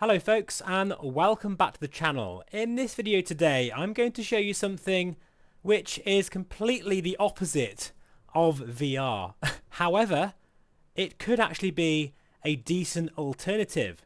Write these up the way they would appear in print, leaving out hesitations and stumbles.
Hello folks and welcome back to the channel. In this video today I'm going to show you something which is completely the opposite of VR. However, it could actually be a decent alternative.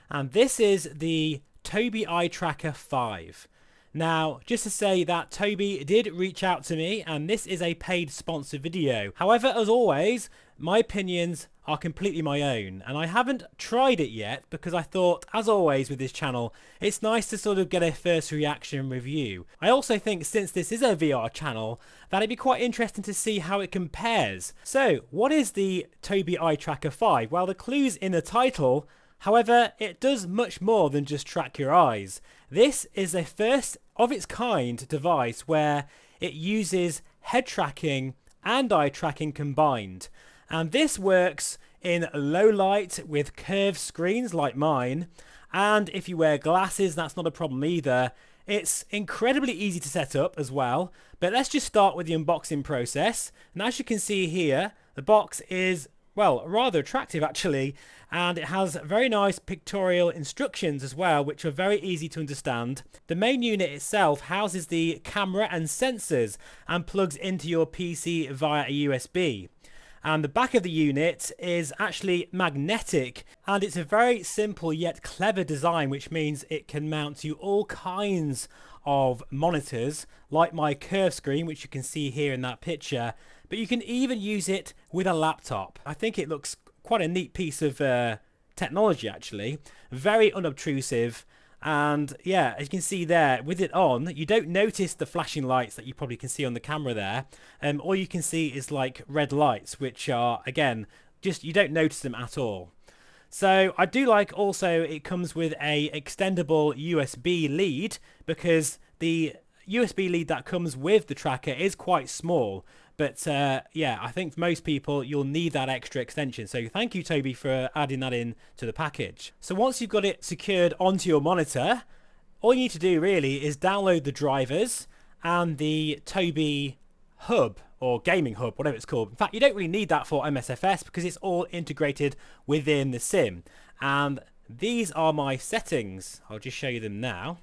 And this is the Tobii Eye Tracker 5. Now, just to say that Tobii did reach out to me and this is a paid sponsored video. However, as always, my opinions are completely my own and I haven't tried it yet because I thought, as always with this channel, it's nice to sort of get a first reaction review. I also think since this is a VR channel that it'd be quite interesting to see how it compares. So, what is the Tobii Eye Tracker 5? Well, the clue's in the title. However, it does much more than just track your eyes. This is a first of its kind device where it uses head tracking and eye tracking combined. And this works in low light with curved screens like mine. And if you wear glasses, that's not a problem either. It's incredibly easy to set up as well. But let's just start with the unboxing process. And as you can see here, the box is, well, rather attractive actually, and it has very nice pictorial instructions as well, which are very easy to understand. The main unit itself houses the camera and sensors and plugs into your PC via a USB. And the back of the unit is actually magnetic, and it's a very simple yet clever design, which means it can mount to all kinds of monitors, like my curved screen, which you can see here in that picture. But you can even use it with a laptop. I think it looks quite a neat piece of technology actually, very unobtrusive. And yeah, as you can see there, with it on, you don't notice the flashing lights that you probably can see on the camera there. All you can see is like red lights, which are, again, just you don't notice them at all. So I do like also it comes with a extendable USB lead, because the USB lead that comes with the tracker is quite small. But yeah, I think for most people you'll need that extra extension. So thank you, Tobii, for adding that in to the package. So once you've got it secured onto your monitor, all you need to do really is download the drivers and the Tobii hub or gaming hub, whatever it's called. In fact, you don't really need that for MSFS because it's all integrated within the sim. And these are my settings. I'll just show you them now.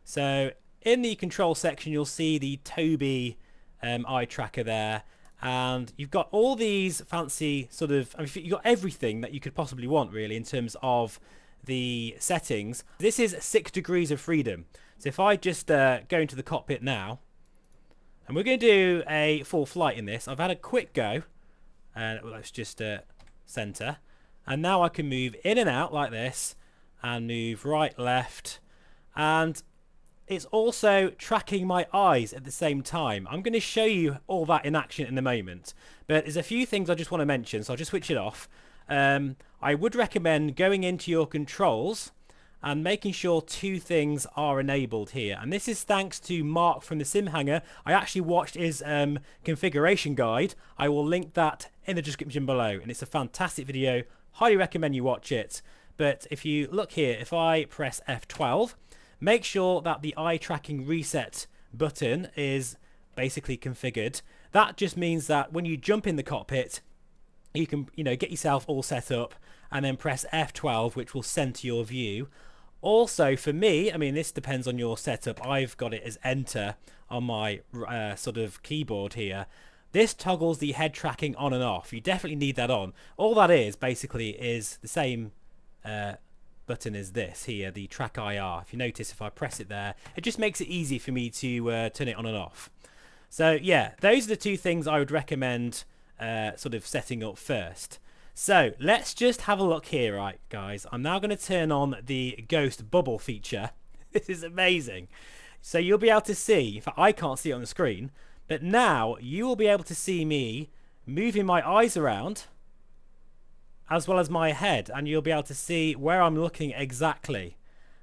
So in the control section, you'll see the Tobii eye tracker there, and you've got all these fancy sort of, I mean, you've got everything that you could possibly want really in terms of the settings. This is 6 degrees of freedom. So if I just go into the cockpit now, and we're going to do a full flight in this. I've had a quick go, and let's just center, and now I can move in and out like this and move right, left, and it's also tracking my eyes at the same time. I'm going to show you all that in action in a moment, but there's a few things I just want to mention, so I'll just switch it off. I would recommend going into your controls and making sure 2 things are enabled here, and this is thanks to Mark from the Sim Hanger. I actually watched his configuration guide. I will link that in the description below, and it's a fantastic video. Highly recommend you watch it. But if you look here, if I press F12, make sure that the eye tracking reset button is basically configured. That just means that when you jump in the cockpit, you can, get yourself all set up and then press F12, which will center your view. Also, for me, I mean, this depends on your setup. I've got it as enter on my sort of keyboard here. This toggles the head tracking on and off. You definitely need that on. All that is basically is the same button is this here, the track IR. If you notice, if I press it there, it just makes it easy for me to turn it on and off. So yeah, those are the 2 things I would recommend sort of setting up first. So let's just have a look here, right guys. I'm now going to turn on the ghost bubble feature. This is amazing. So you'll be able to see, in fact I can't see it on the screen, but now you will be able to see me moving my eyes around as well as my head, and you'll be able to see where I'm looking exactly.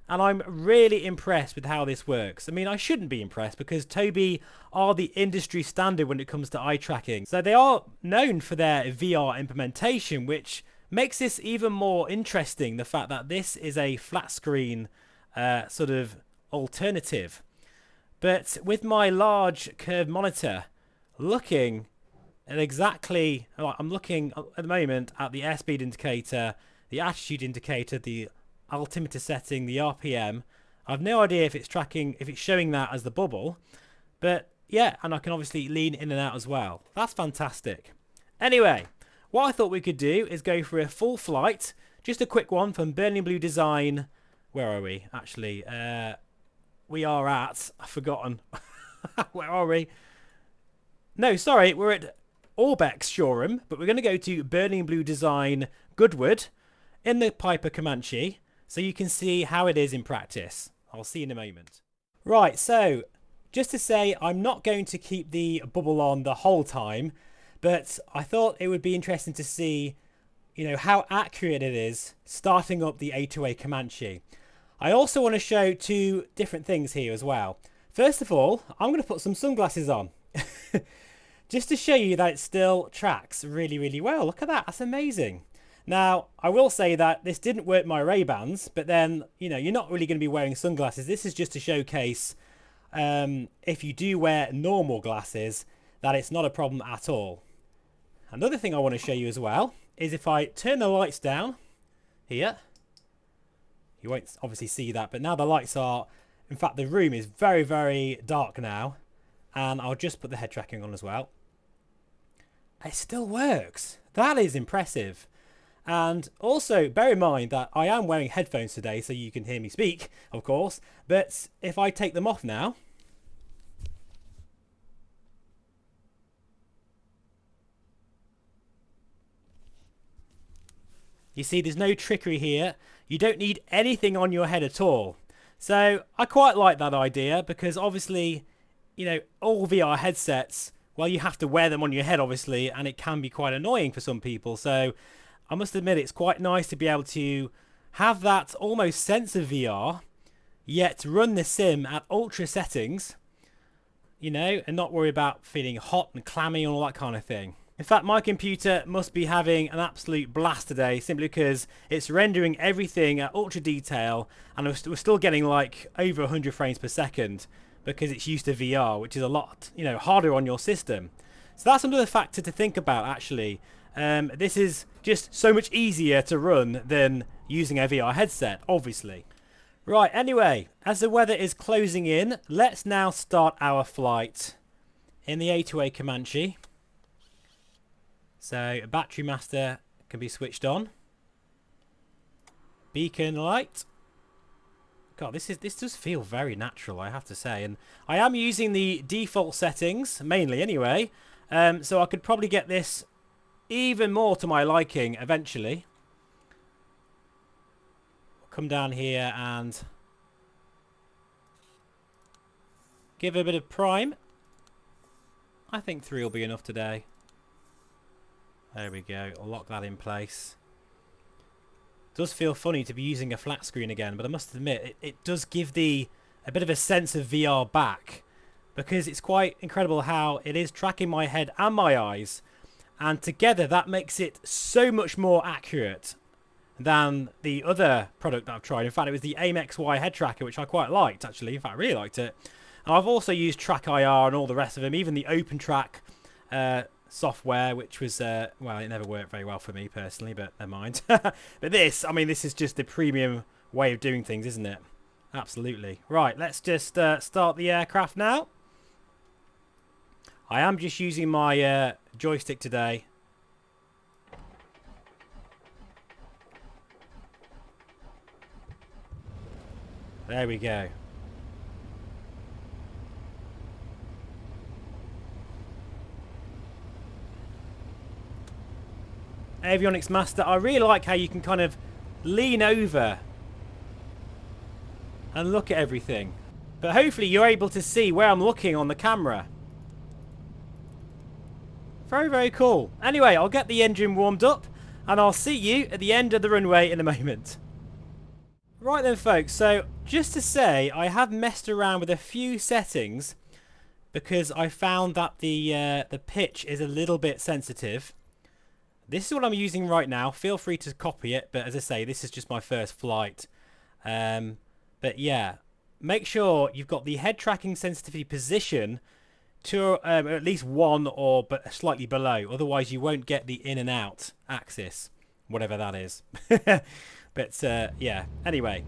And I'm really impressed with how this works. I mean, I shouldn't be impressed because Tobii are the industry standard when it comes to eye tracking. So they are known for their VR implementation, which makes this even more interesting, the fact that this is a flat screen sort of alternative. But with my large curved monitor, looking and exactly, I'm looking at the moment at the airspeed indicator, the attitude indicator, the altimeter setting, the RPM. I've no idea if it's tracking, if it's showing that as the bubble, but yeah, and I can obviously lean in and out as well. That's fantastic. Anyway, what I thought we could do is go for a full flight, just a quick one from Burning Blue Design. Where are we? Actually, we are at, I've forgotten. Where are we? No, sorry, we're at Orbex Showroom, but we're going to go to Burning Blue Design Goodwood in the Piper Comanche so you can see how it is in practice. I'll see you in a moment. Right, so just to say, I'm not going to keep the bubble on the whole time, but I thought it would be interesting to see, you know, how accurate it is starting up the A2A Comanche. I also want to show two different things here as well. First of all, I'm going to put some sunglasses on. Just to show you that it still tracks really, really well. Look at that. That's amazing. Now, I will say that this didn't work my Ray-Bans, but then, you know, you're not really going to be wearing sunglasses. This is just to showcase if you do wear normal glasses, that it's not a problem at all. Another thing I want to show you as well is if I turn the lights down here, you won't obviously see that, but now the lights are, in fact, the room is very, very dark now. And I'll just put the head tracking on as well. It still works. That is impressive. And also bear in mind that I am wearing headphones today so you can hear me speak, of course. But if I take them off now, you see there's no trickery here. You don't need anything on your head at all. So I quite like that idea because obviously, you know, all VR headsets, well, you have to wear them on your head, obviously, and it can be quite annoying for some people. So I must admit, it's quite nice to be able to have that almost sense of VR, yet run the sim at ultra settings, you know, and not worry about feeling hot and clammy and all that kind of thing. In fact, my computer must be having an absolute blast today simply because it's rendering everything at ultra detail, and we're still getting like over 100 frames per second. Because it's used to VR, which is a lot, you know, harder on your system. So that's another factor to think about, actually. This is just so much easier to run than using a VR headset, obviously. Right, anyway, as the weather is closing in, let's now start our flight in the A2A Comanche. So, a battery master can be switched on. Beacon light. God, this does feel very natural, I have to say. And I am using the default settings, mainly anyway. So I could probably get this even more to my liking eventually. Come down here and give it a bit of prime. I think 3 will be enough today. There we go. I'll lock that in place. Does feel funny to be using a flat screen again, but I must admit it does give a bit of a sense of VR back, because it's quite incredible how it is tracking my head and my eyes, and together that makes it so much more accurate than the other product that I've tried. In fact, it was the AIM XY head tracker, which I quite liked, actually. In fact, I really liked it. And I've also used Track IR and all the rest of them, even the OpenTrack software, which was, well, it never worked very well for me personally, but never mind. But this, I mean, this is just the premium way of doing things, isn't it? Absolutely. Right, let's just start the aircraft now. I am just using my joystick today. There we go. Avionics Master, I really like how you can kind of lean over and look at everything. But hopefully you're able to see where I'm looking on the camera. Very, very cool. Anyway, I'll get the engine warmed up and I'll see you at the end of the runway in a moment. Right then, folks, so just to say, I have messed around with a few settings because I found that the pitch is a little bit sensitive. This is what I'm using right now. Feel free to copy it, but as I say, this is just my first flight. But yeah, make sure you've got the head tracking sensitivity position to at least 1 or slightly below. Otherwise, you won't get the in and out axis, whatever that is. But yeah, anyway.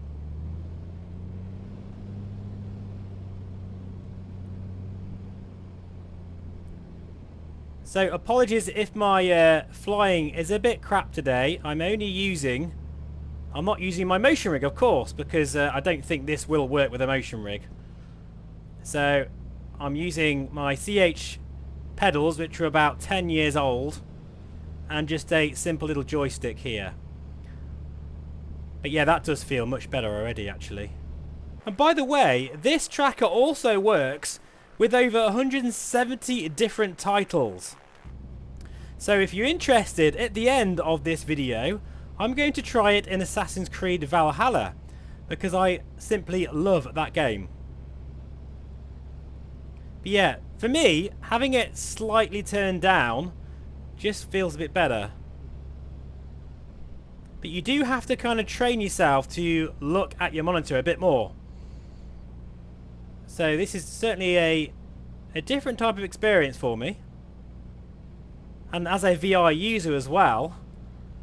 So apologies if my flying is a bit crap today. I'm not using my motion rig, of course, because I don't think this will work with a motion rig. So I'm using my CH pedals, which are about 10 years old, and just a simple little joystick here. But yeah, that does feel much better already, actually. And by the way, this tracker also works with over 170 different titles. So if you're interested, at the end of this video, I'm going to try it in Assassin's Creed Valhalla, because I simply love that game. But yeah, for me, having it slightly turned down just feels a bit better. But you do have to kind of train yourself to look at your monitor a bit more. So this is certainly a different type of experience for me. And as a VR user as well,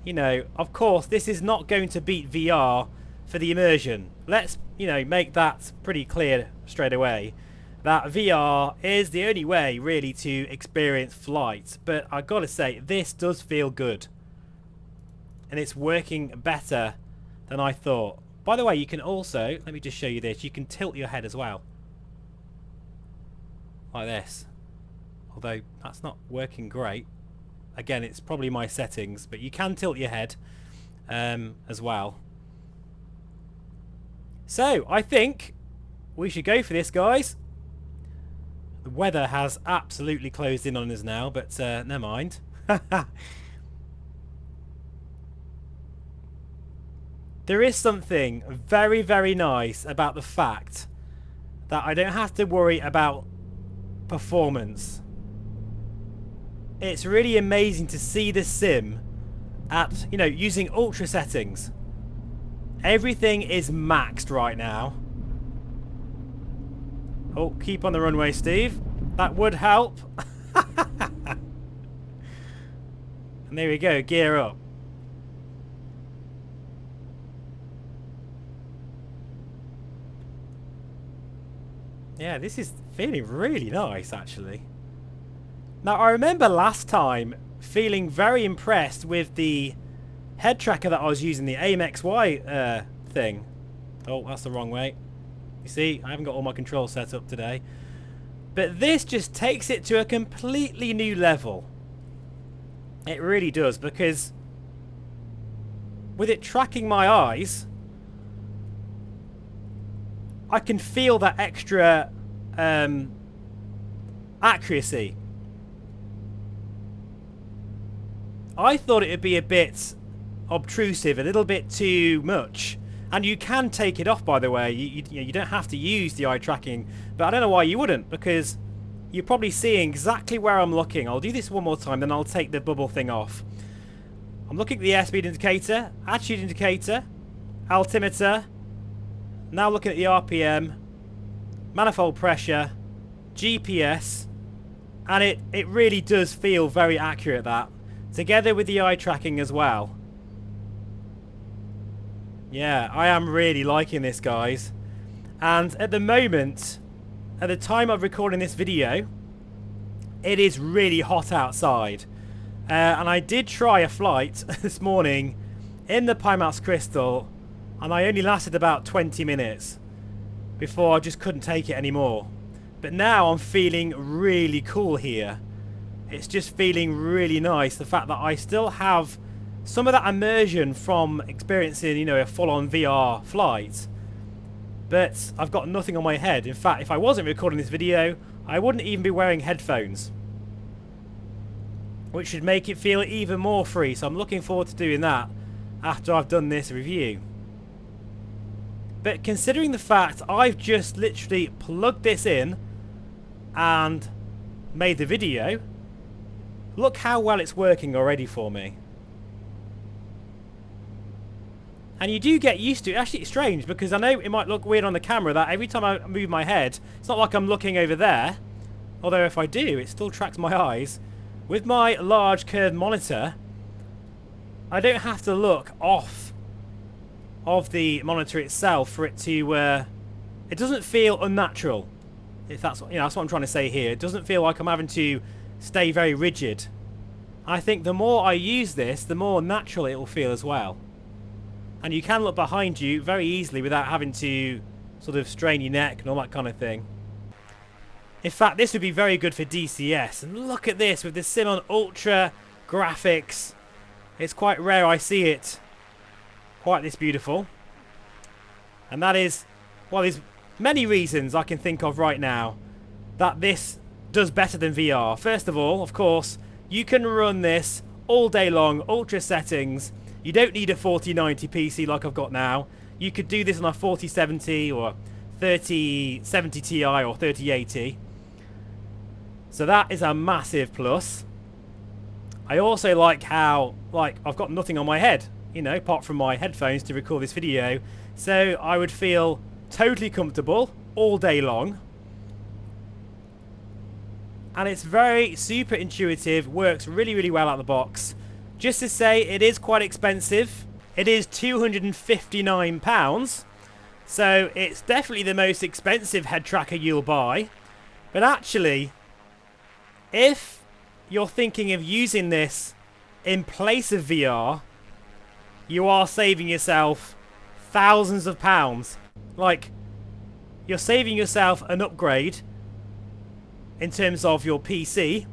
you know, of course, this is not going to beat VR for the immersion. Let's, you know, make that pretty clear straight away. That VR is the only way really to experience flight. But I gotta say, this does feel good. And it's working better than I thought. By the way, you can also, let me just show you this, you can tilt your head as well. Like this. Although that's not working great. Again, it's probably my settings, but you can tilt your head as well. So, I think we should go for this, guys. The weather has absolutely closed in on us now, but never mind. There is something very, very nice about the fact that I don't have to worry about performance. It's really amazing to see this sim at, you know, using ultra settings. Everything is maxed right now. Oh, keep on the runway, Steve. That would help. And there we go, gear up. Yeah, this is feeling really nice, actually. Now, I remember last time feeling very impressed with the head tracker that I was using, the AIM-XY thing. Oh, that's the wrong way. You see, I haven't got all my controls set up today. But this just takes it to a completely new level. It really does, because with it tracking my eyes, I can feel that extra accuracy. I thought it would be a bit obtrusive, a little bit too much. And you can take it off, by the way. You don't have to use the eye tracking. But I don't know why you wouldn't, because you're probably seeing exactly where I'm looking. I'll do this one more time, then I'll take the bubble thing off. I'm looking at the airspeed indicator, attitude indicator, altimeter. Now looking at the RPM, manifold pressure, GPS. And it really does feel very accurate, that. Together with the eye tracking as well. Yeah, I am really liking this, guys. And at the moment, at the time of recording this video, it is really hot outside. And I did try a flight this morning in the Pimax Crystal, and I only lasted about 20 minutes before I just couldn't take it anymore. But now I'm feeling really cool here. It's just feeling really nice, the fact that I still have some of that immersion from experiencing, you know, a full-on VR flight. But I've got nothing on my head. In fact, if I wasn't recording this video, I wouldn't even be wearing headphones, which should make it feel even more free. So I'm looking forward to doing that after I've done this review. But considering the fact I've just literally plugged this in and made the video, look how well it's working already for me. And you do get used to it. Actually, it's strange, because I know it might look weird on the camera that every time I move my head, it's not like I'm looking over there. Although if I do, it still tracks my eyes. With my large curved monitor, I don't have to look off of the monitor itself for it to it doesn't feel unnatural, if that's, you know, that's what I'm trying to say here. It doesn't feel like I'm having to stay very rigid. I think the more I use this, the more natural it will feel as well. And you can look behind you very easily without having to sort of strain your neck and all that kind of thing. In fact, this would be very good for DCS. And look at this with the Sim on Ultra graphics. It's quite rare I see it quite this beautiful. And that is, well, there's many reasons I can think of right now that this does better than VR. First of all, of course, you can run this all day long, ultra settings. You don't need a 4090 PC like I've got now. You could do this on a 4070 or 3070 Ti or 3080. So that is a massive plus. I also like how, like, I've got nothing on my head, you know, apart from my headphones to record this video. So I would feel totally comfortable all day long. And it's very super intuitive, works really, really well out of the box. Just to say, it is quite expensive. It is £259. So it's definitely the most expensive head tracker you'll buy. But actually, if you're thinking of using this in place of VR, you are saving yourself thousands of pounds. Like, you're saving yourself an upgrade in terms of your PC,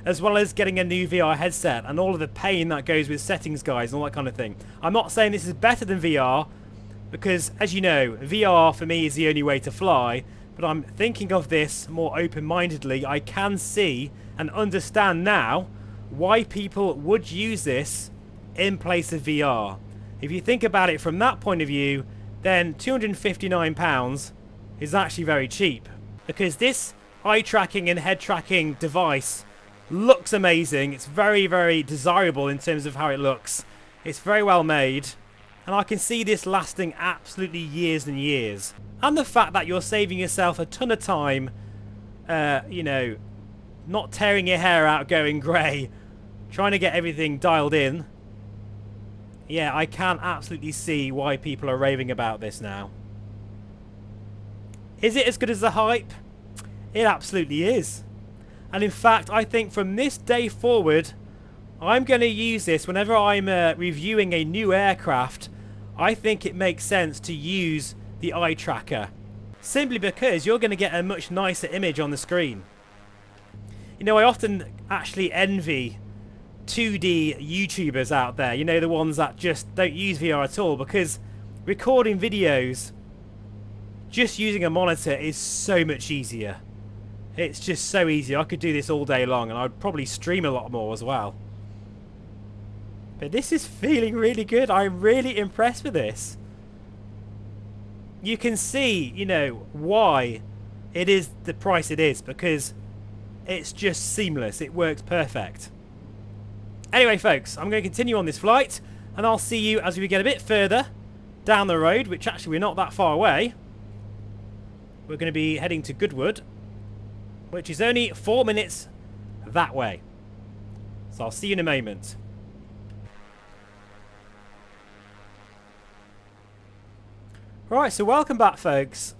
as well as getting a new VR headset and all of the pain that goes with settings guides and all that kind of thing. I'm not saying this is better than VR, because as you know, VR for me is the only way to fly, but I'm thinking of this more open-mindedly. I can see and understand now why people would use this in place of VR. If you think about it from that point of view, then £259 is actually very cheap, because this eye tracking and head tracking device looks amazing. It's very, very desirable in terms of how it looks. It's very well made, and I can see this lasting absolutely years and years. And the fact that you're saving yourself a ton of time, you know, not tearing your hair out going grey, trying to get everything dialed in. Yeah, I can absolutely see why people are raving about this now. Is it as good as the hype? It absolutely is. And in fact, I think from this day forward, I'm going to use this whenever I'm reviewing a new aircraft. I think it makes sense to use the eye tracker, simply because you're going to get a much nicer image on the screen. You know, I often actually envy 2D YouTubers out there, you know, the ones that just don't use VR at all, because recording videos just using a monitor is so much easier. It's just so easy. I could do this all day long, and I'd probably stream a lot more as well. But this is feeling really good. I'm really impressed with this. You can see, you know, why it is the price it is, because it's just seamless. It works perfect. Anyway, folks, I'm going to continue on this flight, and I'll see you as we get a bit further down the road, which actually we're not that far away. We're going to be heading to Goodwood, which is only 4 minutes that way. So I'll see you in a moment. Right, so welcome back, folks.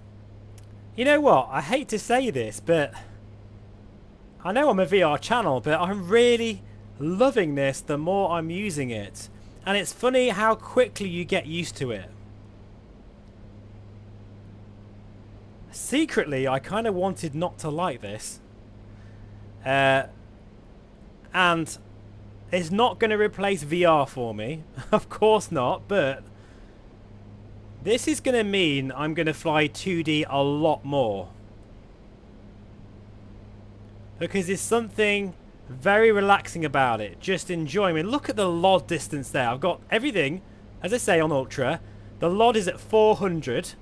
You know what? I hate to say this, but I know I'm a VR channel, but I'm really loving this the more I'm using it. And it's funny how quickly you get used to it. Secretly, I kind of wanted not to like this. And it's not going to replace VR for me. Of course not, but this is going to mean I'm going to fly 2D a lot more. Because there's something very relaxing about it. Just enjoying it. Look at the LOD distance there. I've got everything, as I say, on Ultra. The LOD is at 400.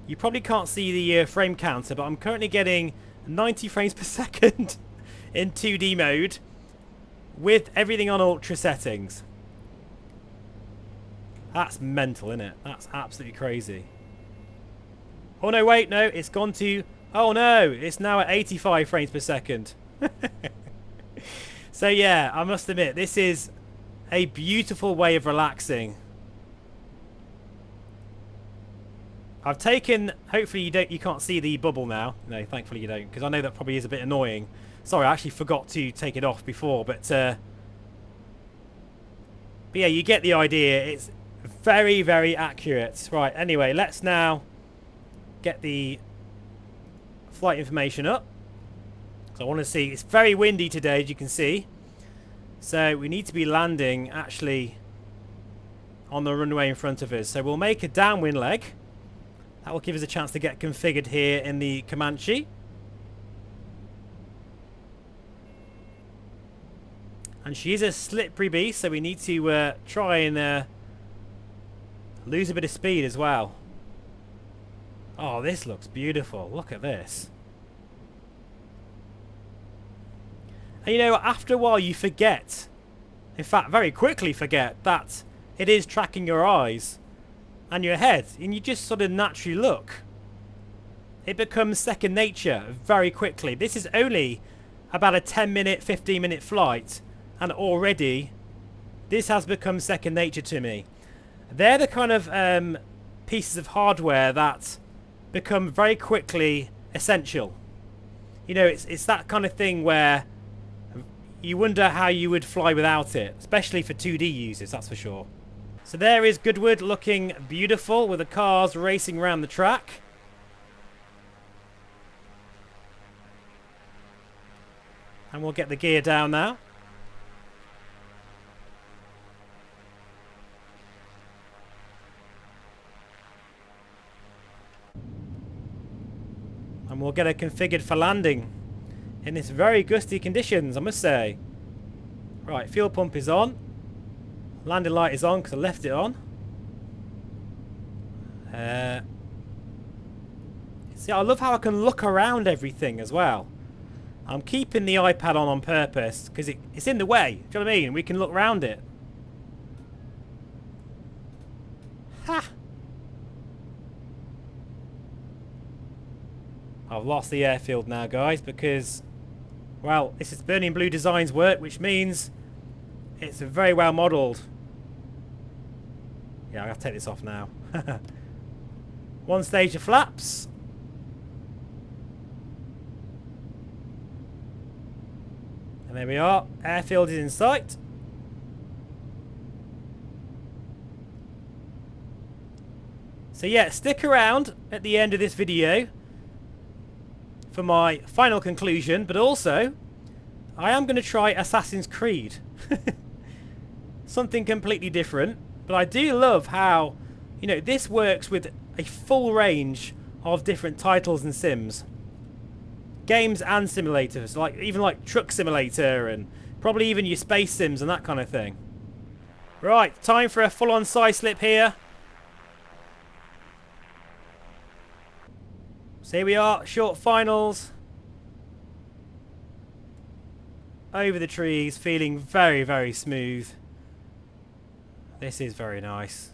You probably can't see the frame counter, but I'm currently getting 90 frames per second in 2D mode with everything on Ultra settings. That's mental, isn't it? That's absolutely crazy. Oh no, wait, no, it's gone to... Oh no, it's now at 85 frames per second. So yeah, I must admit, this is a beautiful way of relaxing. I've taken, hopefully you can't see the bubble now. No, thankfully you don't, because I know that probably is a bit annoying. Sorry, I actually forgot to take it off before, but yeah, you get the idea. It's very, very accurate. Right, anyway, let's now get the flight information up. So I want to see, it's very windy today, as you can see. So we need to be landing actually on the runway in front of us. So we'll make a downwind leg. That will give us a chance to get configured here in the Comanche. And she is a slippery beast, so we need to try and lose a bit of speed as well. Oh, this looks beautiful. Look at this. And you know, after a while you forget, in fact very quickly forget, that it is tracking your eyes and your head, and you just sort of naturally look. It becomes second nature very quickly. This is only about a 10-minute, 15-minute flight, and already this has become second nature to me. They're the kind of pieces of hardware that become very quickly essential. You know, it's that kind of thing where you wonder how you would fly without it, especially for 2D users, that's for sure. So there is Goodwood looking beautiful with the cars racing around the track. And we'll get the gear down now. And we'll get it configured for landing in this very gusty conditions, I must say. Right, fuel pump is on. Landing light is on because I left it on. See, I love how I can look around everything as well. I'm keeping the iPad on purpose because it's in the way. Do you know what I mean? We can look around it. Ha! I've lost the airfield now, guys, because, well, this is Burning Blue Designs work, which means it's very well modelled. Yeah, I have to take this off now. One stage of flaps. And there we are. Airfield is in sight. So yeah, stick around at the end of this video for my final conclusion, but also I am going to try Assassin's Creed. Something completely different. But I do love how, you know, this works with a full range of different titles and sims. Games and simulators, like even like Truck Simulator and probably even your space sims and that kind of thing. Right, time for a full-on side slip here. So here we are, short finals. Over the trees, feeling very, very smooth. This is very nice.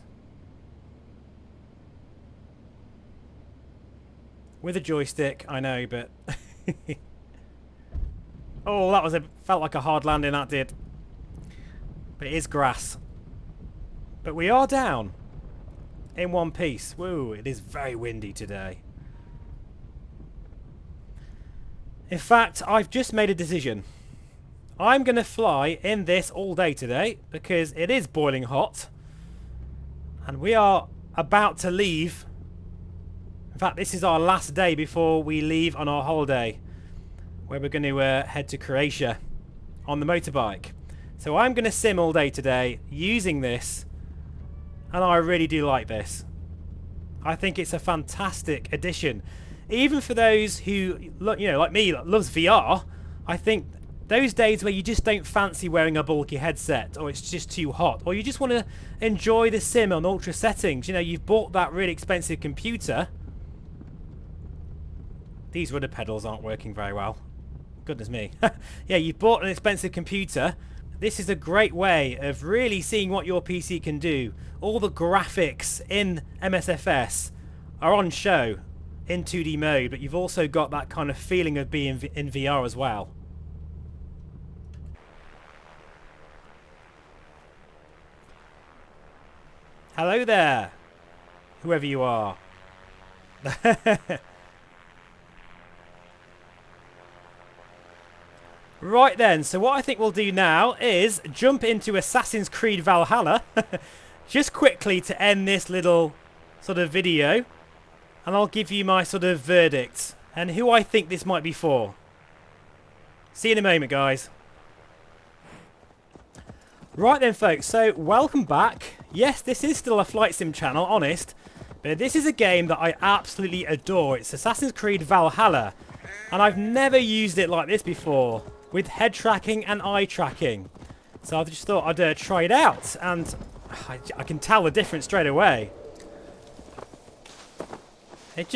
With a joystick, I know, but... oh, that was felt like a hard landing, that did. But it is grass. But we are down in one piece. Woo, it is very windy today. In fact, I've just made a decision. I'm going to fly in this all day today because it is boiling hot. And we are about to leave. In fact, this is our last day before we leave on our holiday, where we're going to head to Croatia on the motorbike. So I'm going to sim all day today using this. And I really do like this. I think it's a fantastic addition. Even for those who, you know, like me, loves VR, I think those days where you just don't fancy wearing a bulky headset, or it's just too hot, or you just want to enjoy the sim on ultra settings, you know, you've bought that really expensive computer. These rudder pedals aren't working very well. Goodness me. Yeah, you've bought an expensive computer. This is a great way of really seeing what your PC can do. All the graphics in MSFS are on show in 2D mode, but you've also got that kind of feeling of being in VR as well. Hello there, whoever you are. Right then, so what I think we'll do now is jump into Assassin's Creed Valhalla. Just quickly to end this little sort of video. And I'll give you my sort of verdict. And who I think this might be for. See you in a moment, guys. Right then, folks, so welcome back. Yes, this is still a flight sim channel, honest. But this is a game that I absolutely adore. It's Assassin's Creed Valhalla. And I've never used it like this before. With head tracking and eye tracking. So I just thought I'd try it out. And I can tell the difference straight away. It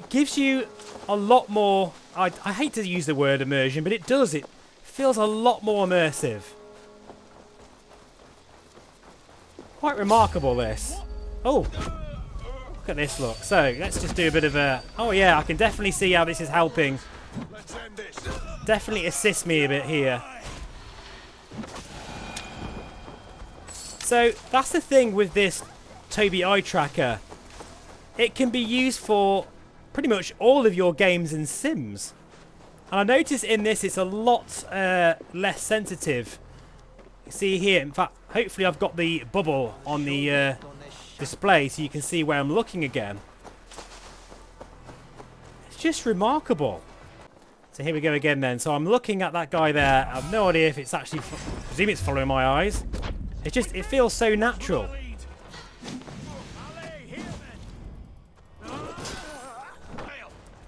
gives you a lot more... I hate to use the word immersion, but it does. It feels a lot more immersive. Quite remarkable, this. Oh, look at this, look. So, let's just do a bit of a... Oh, yeah, I can definitely see how this is helping. Definitely assist me a bit here. So, that's the thing with this Tobii Eye Tracker. It can be used for pretty much all of your games and sims. And I notice in this it's a lot less sensitive. You see here, in fact, hopefully I've got the bubble on the display so you can see where I'm looking again. It's just remarkable. So here we go again then. So I'm looking at that guy there. I have no idea if it's actually... I presume it's following my eyes. It feels so natural.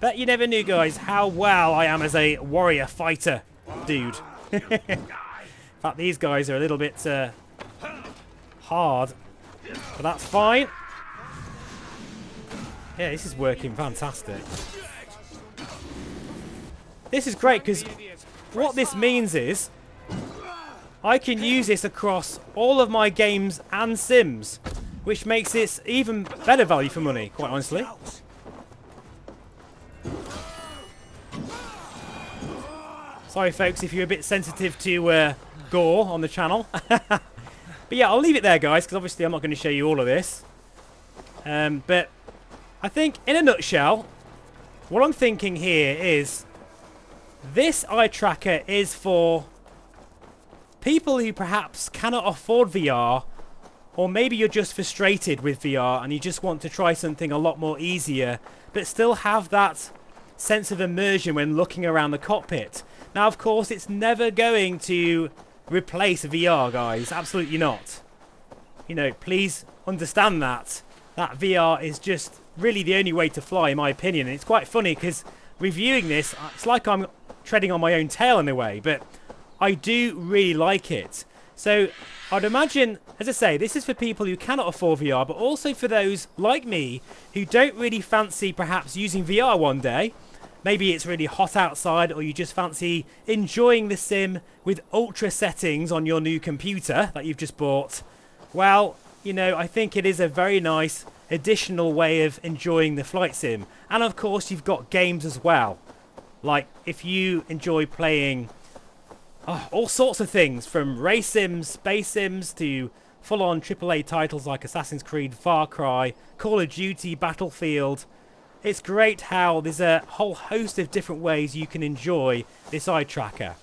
Bet you never knew, guys, how well I am as a warrior fighter dude. In fact, these guys are a little bit hard. But that's fine. Yeah, this is working fantastic. This is great because what this means is I can use this across all of my games and sims, which makes this even better value for money, quite honestly. Sorry, folks, if you're a bit sensitive to gore on the channel. But yeah, I'll leave it there, guys, because obviously I'm not going to show you all of this. But I think, in a nutshell, what I'm thinking here is this eye tracker is for people who perhaps cannot afford VR, or maybe you're just frustrated with VR and you just want to try something a lot more easier, but still have that sense of immersion when looking around the cockpit. Now, of course, it's never going to replace VR, guys. Absolutely not. You know, please understand that. That VR is just really the only way to fly, in my opinion. And it's quite funny because reviewing this, it's like I'm treading on my own tail in a way, but I do really like it. So I'd imagine, as I say, this is for people who cannot afford VR, but also for those like me who don't really fancy perhaps using VR one day. Maybe it's really hot outside, or you just fancy enjoying the sim with ultra settings on your new computer that you've just bought. Well, you know, I think it is a very nice additional way of enjoying the flight sim. And of course, you've got games as well. Like, if you enjoy playing all sorts of things, from race sims, space sims, to full-on AAA titles like Assassin's Creed, Far Cry, Call of Duty, Battlefield. It's great how there's a whole host of different ways you can enjoy this eye tracker.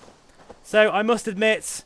So I must admit,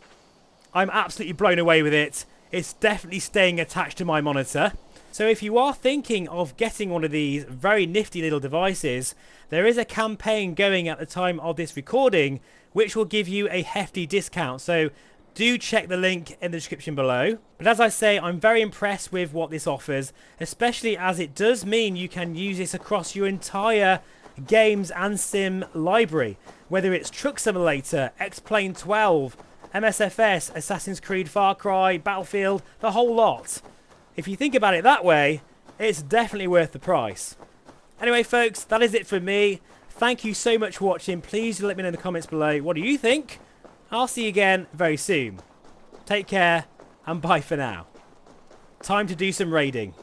I'm absolutely blown away with it. It's definitely staying attached to my monitor. So if you are thinking of getting one of these very nifty little devices, there is a campaign going at the time of this recording, which will give you a hefty discount. So do check the link in the description below. But as I say, I'm very impressed with what this offers, especially as it does mean you can use this across your entire games and sim library. Whether it's Truck Simulator, X-Plane 12, MSFS, Assassin's Creed, Far Cry, Battlefield, the whole lot. If you think about it that way, it's definitely worth the price. Anyway, folks, that is it for me. Thank you so much for watching. Please let me know in the comments below. What do you think? I'll see you again very soon. Take care, and bye for now. Time to do some raiding.